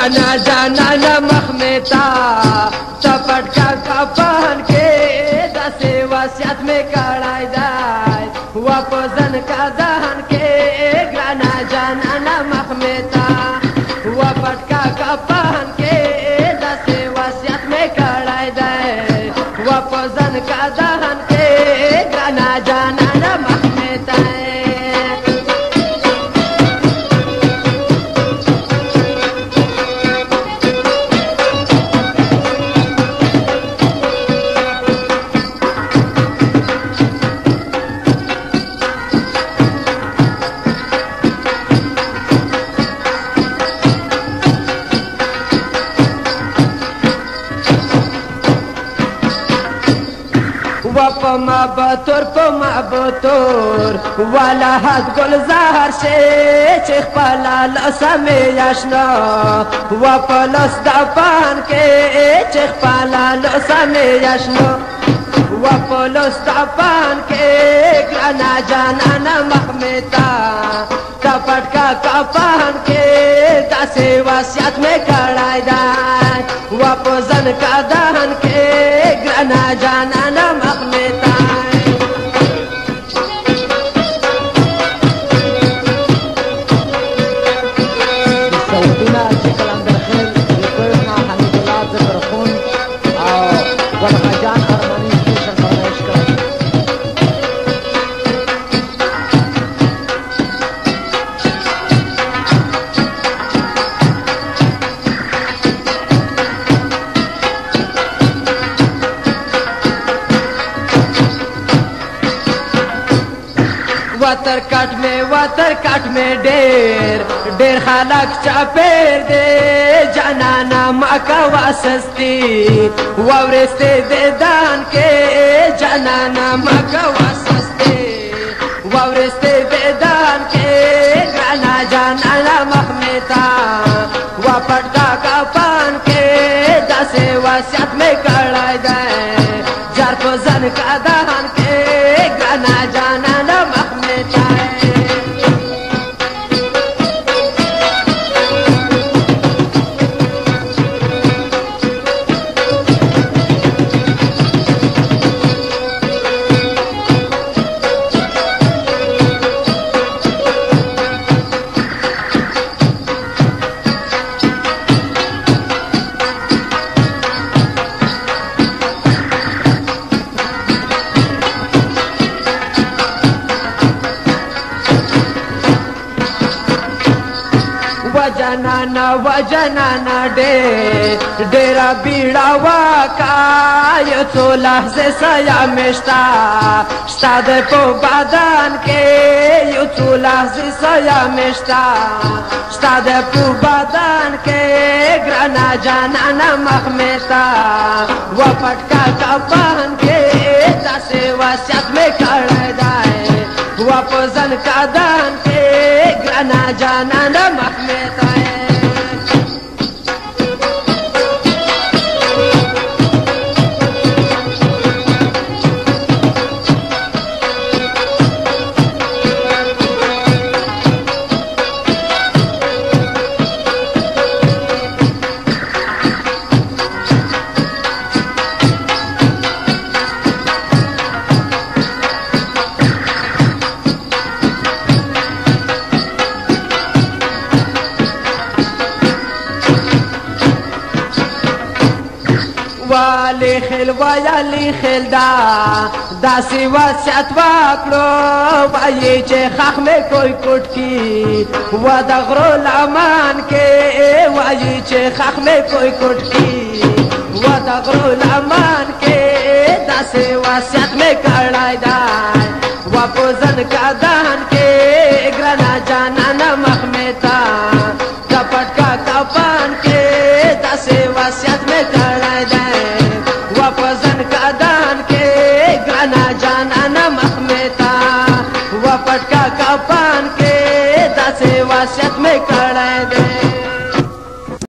ګرانه جانانه مخ مې تا چپټکا کفن کې داسې وصیت مې کړی دی وپزن کا دهن کې ګرانه جانانه مخ مې تا وپټکا کفن کې داسې وصیت مې کړی دی وپزن کا دهن کې ګرانه جانانه مخ مې تا پما بطور والا حد گلزار شے چخ پالا لسمی یشنا و پلس دپان کے چخ پالا لسمی یشنا و پلس دپان کے گرانا جانانا محمیتا تپٹکا کپان کے داسے وصیت میں کڑائی دائی و پزن کا دہن کے گرانا جانانا محمیتا वतर कट में ढेर खालक चापेर दे जनाना मका वासस्ती ववरिस्ते दे दान के जनाना मका वासस्ती ववरिस्ते दे दान के गाना जनाना महमेता वपटका का पान के दसे वसियत में कड़ाई दे जार को जन का दान के गाना जनाना वजनाना डेरा बीड़ा वाका यो तो लहजे सया मेष्टा स्तादे पो बादान के यो तो लहजे सया मेष्टा स्तादे पो बादान के ग्राना जनाना महमेता वपटका कपन के दसे वसियत में कड़ाई दाए वपजन का दान के ग्राना जनाना महमेता वाली खेल दासी वसियत वाकड़ो वाये चे खाख में कोई कुटकी वदगरो लामान के वाये चे खाख में कोई कुटकी वदगरो लामान के दासी वसियत में कड़ाई दाई वपजन का दान